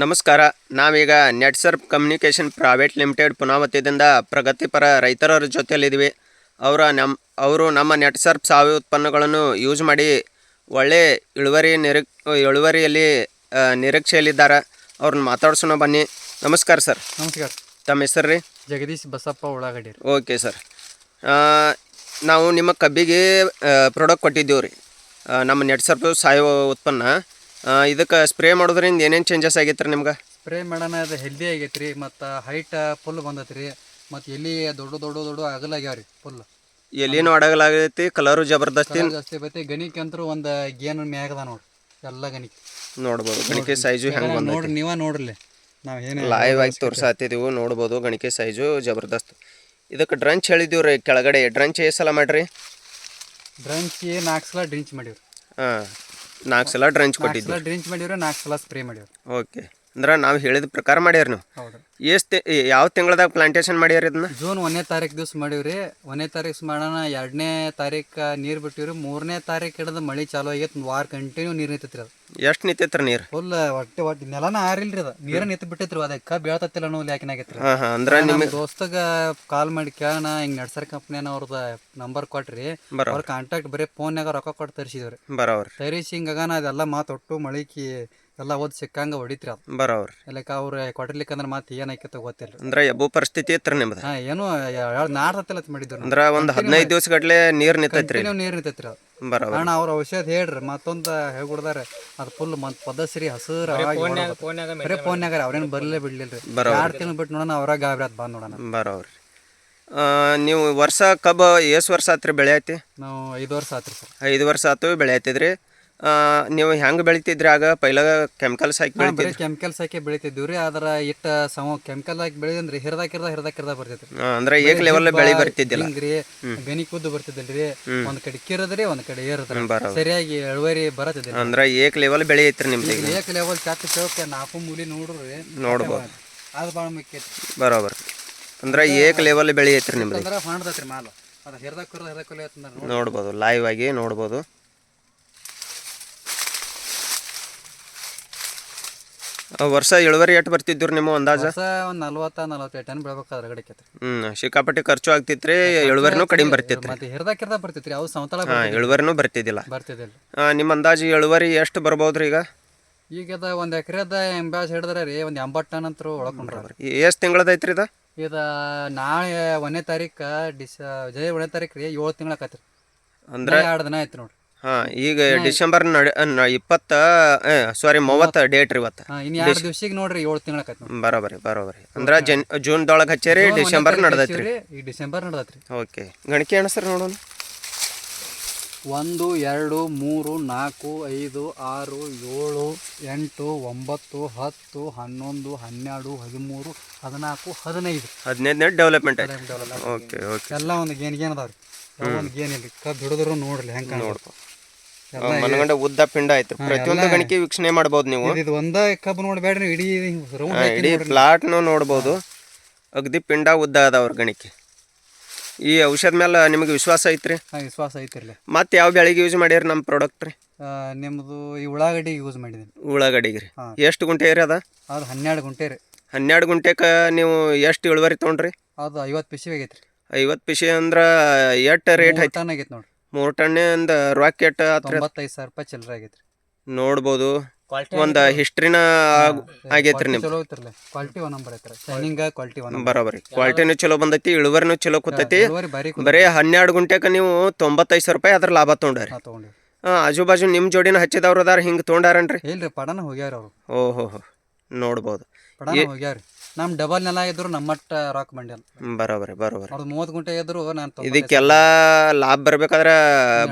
ನಮಸ್ಕಾರ. ನಾವೀಗ ನೆಟ್ಸರ್ಪ್ communication private limited ಪುನಾವತಿಯಿಂದ ಪ್ರಗತಿಪರ ರೈತರ ಜೊತೆಯಲ್ಲಿದ್ದೀವಿ. ಅವರು ನಮ್ಮ ನೆಟ್ಸರ್ಪ್ ಸಾವಯವ ಉತ್ಪನ್ನಗಳನ್ನು ಯೂಸ್ ಮಾಡಿ ಒಳ್ಳೆ ಇಳುವರಿಯಲ್ಲಿ ನಿರೀಕ್ಷೆಯಲ್ಲಿದ್ದಾರೆ. ಅವ್ರನ್ನ ಮಾತಾಡ್ಸೋಣ ಬನ್ನಿ. ನಮಸ್ಕಾರ ಸರ್. ನಮಸ್ಕಾರ. ತಮ್ಮ ಹೆಸರು ರೀ? ಜಗದೀಶ್ ಬಸಪ್ಪ ಉಳ್ಳಾಗಡ್ಡಿ. Okay sir. ನಾವು ನಿಮ್ಮ ಕಬ್ಬಿಗೆ ಪ್ರಾಡಕ್ಟ್ ಕೊಟ್ಟಿದ್ದೀವಿ ರೀ, ನಮ್ಮ ನೆಟ್ಸರ್ಪ್ ಸಾವಯವ ಉತ್ಪನ್ನ. ಇದಕ್ಕೆ ಸ್ಪ್ರೇ ಮಾಡೋದ್ರಿಂದ ಏನೇನು ಚೇಂಜಸ್ ಆಗೈತೆ ರೀ ನಿಮ್ಗೆ? ಸ್ಪ್ರೇ ಮಾಡೋಣ ಅದು ಹೆಲ್ದಿ ಆಗೈತೆ ರೀ, ಮತ್ತು ಹೈಟ್ ಫುಲ್ ಬಂದೈತೆ ರೀ, ಮತ್ತು ಎಲ್ಲಿ ದೊಡ್ಡ ಅಗಲಾಗ್ಯಾವ ರೀ. ಫುಲ್ ಎಲ್ಲಿನೂ ಅಡಗಲಾಗೈತಿ, ಕಲರು ಜಬರ್ದಸ್ತಿ ಜಾಸ್ತಿ ಬೈತಿ. ಗಣಿಕೆ ಅಂತೂ ಒಂದು ಗೇನ್ ಮ್ಯಾಗದ ನೋಡ್ರಿ, ಎಲ್ಲ ಗಣಿಕೆ ನೋಡ್ಬೋದು. ಗಣಿಕೆ ಸೈಜು ಹೆಂಗೆ ಬಂದ ನೋಡ್ರಿ, ನೀವ ನೋಡ್ರಿ. ನಾವು ಏನು ಲೈವ್ ಆಗಿ ತೋರ್ಸಾತಿದ್ದೀವಿ, ನೋಡ್ಬೋದು. ಗಣಿಕೆ ಸೈಜು ಜಬರ್ದಸ್ತ್. ಇದಕ್ಕೆ ಡ್ರಂಚ್ ಹೇಳಿದ್ದೀವಿ ರೀ ಕೆಳಗಡೆ. ಡ್ರಂಚ್ ಎಷ್ಟು ಸಲ ಮಾಡಿರಿ? ಡ್ರಂಚ್ 4 ಸಲ ಡ್ರಿಂಚ್ ಮಾಡೀವ್ರಿ. 4 ಸಲ ಡ್ರಂಚ್ ಕೊಟ್ಟಿದ್ದೀವಿ. 4 ಸಲ ಡ್ರಿಂಚ್ ಮಾಡೀವ್ರಿ, 4 ಸಲ ಸ್ಪ್ರೇ ಮಾಡೀವ್ರಿ. ಓಕೆ. ಅಂದ್ರೆ ನಾವು ಹೇಳಿದ ಪ್ರಕಾರ ಮಾಡ್ಯಾರ ನೀವು. ಹೌದು. ಯಾವ ತಿಂಗಳದಾಗ ಪ್ಲಾಂಟೇಶನ್ ಮಾಡ್ಯಾರ ಇದನ್ನ? ಜೂನ್ 1ನೇ ತಾರೀಕು ದಿವ್ಸ ಮಾಡೀವ್ರಿ. 1ನೇ ತಾರೀಕು ಮಾಡೋಣ, 2ನೇ ತಾರೀಕು ನೀರು ಬಿಟ್ಟಿವ್ರಿ. 3ನೇ ತಾರೀಕು ಹಿಡಿದು ಮಳೆ ಚಾಲು ಆಗೈತೆ. 1 ವಾರ ಕಂಟಿನ್ಯೂ ನೀರು ನಿಂತೈತ್ರಿ. ಅದು ಎಷ್ಟು ನಿಂತೈತ್ರಿ ನೀರು? ಫುಲ್ ಒಟ್ಟು ನೆಲನ ಆರಿಲ್ರಿ. ಅದು ನೀರು ನಿಂತು ಬಿಟ್ಟೈತ್ರಿ. ಅದಕ್ಕೆ ಬೀಳ್ತತ್ತಿಲ್ಲ ಅನ್ನೋ ಯಾಕಿನಾಗೈತ್ರಿ. ಅಂದ್ರೆ ನಮ್ಮ ದೋಸ್ತಗ ಕಾಲ್ ಮಾಡಿ ಕೇಳೋಣ, ಹಿಂಗೆ ನಡ್ಸರ್ ಕಂಪ್ನಿಯನ್ನ ಅವ್ರದ್ದು ನಂಬರ್ ಕೊಟ್ರಿ. ಅವ್ರ ಕಾಂಟ್ಯಾಕ್ಟ್ ಬರೀ ಫೋನ್ಯಾಗ ರೊಕ್ಕ ಕೊಟ್ಟು ತರಿಸಿದ್ರಿ. ಬರೋವ್ರಿ. ತರಿಸಿ ಹಿಂಗಾನ ಅದೆಲ್ಲ ಮಾತೊಟ್ಟು ಮಳಿಕಿ ಎಲ್ಲ ಓದ್ ಸಿಕ್ಕಂಗ ಹೊಡಿತ್ರಿ. ಅದು ಬರೋವ್ರಿ. ಇಲ್ಲಕ ಅವ್ರು ಕೊಟ್ಟಿರ್ಲಿಕ್ಕಂದ್ರೆ ಮತ್ತೆ ಏನಾಯ್ಕತ್ತ ಗೊತ್ತಿಲ್ಲ. ಅಂದ್ರೆ ಎಬ್ಬು ಪರಿಸ್ಥಿತಿ ಇತ್ತು ನಿಮ್ದು? ಏನು ನಾಡ್ತತ್ತಿಲ್ಲ ಮಾಡಿದ್ರು. ಅಂದ್ರೆ ಒಂದು 15 ದಿವಸ ಗಟ್ಲೆ ನೀರು ನಿಂತೈತ್ರಿ. ನೀರು ನಿಂತೈತ್ರಿ. ಅದು ಬರೋವ್ರಿ. ಕಾರಣ ಅವ್ರ ಔಷಧ ಹೇಳ್ರಿ. ಮತ್ತೊಂದು ಹೇಳ್ಕೊಡ್ದಾರೆ, ಅದು ಫುಲ್ ಪದಸ್ರಿ ಹಸಿರು ಬರೀ ಫೋನ್ಯಾಗ. ಅವ್ರೇನು ಬರ್ಲೇ ಬಿಡ್ಲಿಲ್ರಿ. 2 ತಿಂಗಳು ಬಿಟ್ಟು ನೋಡೋಣ, ಅವ್ರಾಗ ಗಾಬರಿ ಆತ್ ಬಂದ್ ನೋಡೋಣ. ಬರೋವ್ರಿ. ನೀವು ವರ್ಷ ಕಬ್ಬು ಎಷ್ಟು ವರ್ಷ ಆತ್ರಿ ಬೆಳೆ ಐತಿ? ನಾವು 5 ವರ್ಷ ಆತ್ರಿ ಸರ್. 5 ವರ್ಷ ಆತು ಬೆಳೆ ಐತಿದ್ರಿ. ನೀವು ಹೆಂಗೆ ಬೆಳಿತಿದ್ರಿ ಆಗ? ಪೈಲ ಕೆಮಿಕಲ್ಸ್ ಹಾಕಿ ಬೆಳಿತಿದ್ರಿ? ಕೆಮಿಕಲ್ಸ್ ಹಾಕಿ ಬೆಳಿತಿದ್ವಿ. ಆದ್ರ ಇಟ್ಟ ಕೆಮಿಕಲ್ ಹಾಕಿ ಬೆಳೆದಂದ್ರಿ ಹಿರ್ದಾಕಿರ್ದ ಬರ್ತೈತ್ರಿ. ಅಂದ್ರೆ ಏಕ್ ಲೆವೆಲ್ ಬೆಳಿ ಬರ್ತಿದ್ದಿಲ್ಲ. ಹಿಂಗ್ರಿ ಗನಿ ಕೂದ್ದು ಬರ್ತಿದ್ದಿಲ್ರಿ. ಒಂದ್ ಕಡೆ ಕಿರದ್ರಿ, ಒಂದ್ ಕಡೆ ಏರದ್ರಿ. ಸರಿಯಾಗಿ ಇಳುವರಿ ಬರತ್ತಿದ್ದಿಲ್ಲ. ಅಂದ್ರೆ ಏಕ್ ಲೆವೆಲ್ ಬೆಳಿ ಐತ್ರಿ ನಿಮ್ದು? ಏಕ್ ಲೆವೆಲ್ ಚಾಕ್ ಚೌಕ 4 ಮೂಲಿ ನೋಡ್ರಿ, ನೋಡ್ಬೋದು. ಅದು ಭಾಳ ಮುಖ್ಯ. ಬರೋಬರ್. ಅಂದ್ರೆ ಏಕ್ ಲೆವೆಲ್ ಬೆಳಿ ಐತ್ರಿ ನಿಮ್ದು? ಅಂದ್ರೆ ಹೊಂಡ್ದತ್ರಿ ಮಾಲು. ಅದು ನೋಡ್ಬೋದು, ಲೈವ್ ಆಗಿ ನೋಡ್ಬೋದು. ವರ್ಷ ಇಳುವರಿ ಎಷ್ಟು ಬರ್ತಿದ್ರು ನಿಮ್ಮ ಅಂದಾಜ? ಒಂದು 40-45 ಟನ್ ಬೆಳ್ಬೇಕಾದ್ರೆ ಗಡಿಕೈತ್ರಿ. ಸಿಕ್ಕಾಪಟ್ಟಿ ಖರ್ಚು ಆಗ್ತಿತ್ರಿ, ಇಳುವರಿನೂ ಕಡಿಮೆ ಬರ್ತಿತ್ತು. ಮತ್ತೆ ಹಿರ್ದಾಕಿರ್ದ ಬರ್ತಿತ್ರಿ, ಅವು ಸಮತಲ ಇಳುವರಿನೂ ಬರ್ತಿದ್ದಿಲ್ಲ. ಬರ್ತಿದ್ದಿಲ್ಲ. ನಿಮ್ಮ ಅಂದಾಜು ಇಳುವರಿ ಎಷ್ಟು ಬರ್ಬೋದ್ರಿ ಈಗ? ಈಗದ 1 ಎಕರೆದ ಎಂಬಾಸ್ ಹಿಡಿದ್ರೆ ರೀ ಒಂದು 80 ಟನ್ ಅಂತರೂ ಒಳಕೊಂಡ್ರಿ. ಎಷ್ಟು ತಿಂಗಳದ ಐತ್ರಿ ಇದು? ಇದು ನಾಳೆ 1ನೇ ತಾರೀಕು 1ನೇ ತಾರೀಕು ರೀ, 7 ತಿಂಗಳ ಆಕತ್ರಿ. ಅಂದ್ರೆ 2 ದಿನ ಆಯ್ತು ನೋಡ್ರಿ. ಈಗ ಡಿಸೆಂಬರ್ 30 ಡೇಟ್ ರೀ ಇವತ್ತು. ಇನ್ನು 2 ದಿವ್ಸಿಗೆ ನೋಡ್ರಿ 7 ತಿಂಗಳ ಆಕೈತಿ. ಬರೋಬರಿ. ಅಂದ್ರೆ ಜೂನ್ದೊಳಗೆ ಹಚ್ಚಾರಿ, ಡಿಸೆಂಬರ್ ನಡೆದೈತ್ರಿ. ಈ ಡಿಸೆಂಬರ್ ನಡೆದತ್ರಿ. ಓಕೆ. ಗಣಿಕೆ ಅಣ್ಣ ನೋಡೋಣ. 1 2 3 4 5 6 7 8 9 10 11 12 13 14 15 15 ಡೆವಲಪ್ಮೆಂಟ್ ಆಯ್ತು. ಓಕೆ. ಎಲ್ಲ ಒಂದು ಗೇನ್ ಅದಾವ್ರಿ. ಒಂದು ಗೇನ್ ಇಲ್ರಿ. ಕಬ್ಬು ಹಿಡಿದ್ರು ನೋಡ್ರಿ ಹೆಂಗೆ ನೋಡ್ಕೊ. ಮನಗಂಡ ಉದ್ದ ಪಿಂಡ ಆಯ್ತು. ಪ್ರತಿಯೊಂದು ಗಣಿಕೆ ವೀಕ್ಷಣೆ ಮಾಡ್ಬೋದು ನೀವು. ಇದು ಒಂದ ಕಬ್ಬು ನೋಡ್ಬೇಡ್ರಿ, ಇಡೀ ಪ್ಲಾಟ್ನು ನೋಡ್ಬೋದು. ಅಗದಿ ಪಿಂಡ ಉದ್ದ ಅದಾವ್ರ ಗಣಿಕೆ. ಈ ಔಷಧ ಮೇಲೆ ನಿಮಗೆ ವಿಶ್ವಾಸ ಐತ್ರಿ? ವಿಶ್ವಾಸ ಐತಿರ್ಲಿ. ಮತ್ತೆ ಯಾವ ಬೆಳೆಗೆ ಯೂಸ್ ಮಾಡ್ಯಾರ ನಮ್ಮ ಪ್ರಾಡಕ್ಟ್ ರೀ? ನಿಮ್ಮದು ಈ ಉಳ್ಳಾಗಡ್ಡಿ ಯೂಸ್ ಮಾಡಿದ್ದೀನಿ. ಉಳ್ಳಾಗಡ್ಡಿಗೆ ರೀ? ಎಷ್ಟು ಗುಂಟೆ ರೀ ಅದು? 12 ಗುಂಟೆ ರೀ. 12 ಗುಂಟೆಗೆ ನೀವು ಎಷ್ಟು ಇಳುವರಿ ತೊಗೊಂಡ್ರಿ? ಅದು 50 ಪಿಸಿ ಆಗೈತ್ರಿ. 50 ಪಿಸಿ ಅಂದ್ರೆ ಎಷ್ಟು ರೇಟ್ ಐತಿ? 3 ಟನ್ ಆಗೈತೆ ನೋಡ್ರಿ. 3 ಟನ್ನಿಂದ ರೊಕ್ಕ ಎಷ್ಟು? 95,000 ರೂಪಾಯಿ ಚಿಲ್ಲರೆ ಆಗೈತ್ರಿ. ನೋಡ್ಬೋದು. ಒಂದು ಹಿಸ್ಟ್ರಿನ ಆಗೈತ್ರಿ ನಿಮ್ಗೆ. ಚಲೋ ಐತ್ರಲ್ಲ, ಕ್ವಾಲಿಟಿ 1 ನಂಬರ್ ಐತ್ರಿ. Shining quality 1 ಬರೋಬರಿ. ಕ್ವಾಲಿಟಿನೂ ಚಲೋ ಬಂದೈತಿ, ಇಳುವರಿನೂ ಚಲೋ ಕೂತೈತಿ. ಬರೀ 12 ಗುಂಟೆಗೆ ನೀವು 95,000 ರೂಪಾಯಿ ಅದ್ರ ಲಾಭ ತೊಗೊಂಡ್ರಿ. ಆಜು ಬಾಜು ನಿಮ್ಮ ಜೋಡಿನ ಹಚ್ಚಿದವ್ರು ಅದಾರ ಹಿಂಗೆ ತೊಗೊಂಡಾರನ್ರಿ? ಇಲ್ರಿ, ಪಡನ ಹೋಗ್ಯಾರ ಅವರು. ಓಹೋ, ನೋಡ್ಬೋದು. ಪಡನ ಹೋಗ್ಯಾರ. ನಮ್ಮ ಡಬಲ್ ನೆಲ ಇದ್ರು ನಮ್ಮಟ್ಟ ರಾಕ್ ಮಂಡ್ಯಲ್ಲ. ಬರೋಬರಿ. ಅವ್ರದ್ದು 30 ಗುಂಟೆ ಇದ್ರು ನಾನು ಇದಕ್ಕೆಲ್ಲ ಲಾಭ ಬರ್ಬೇಕಾದ್ರೆ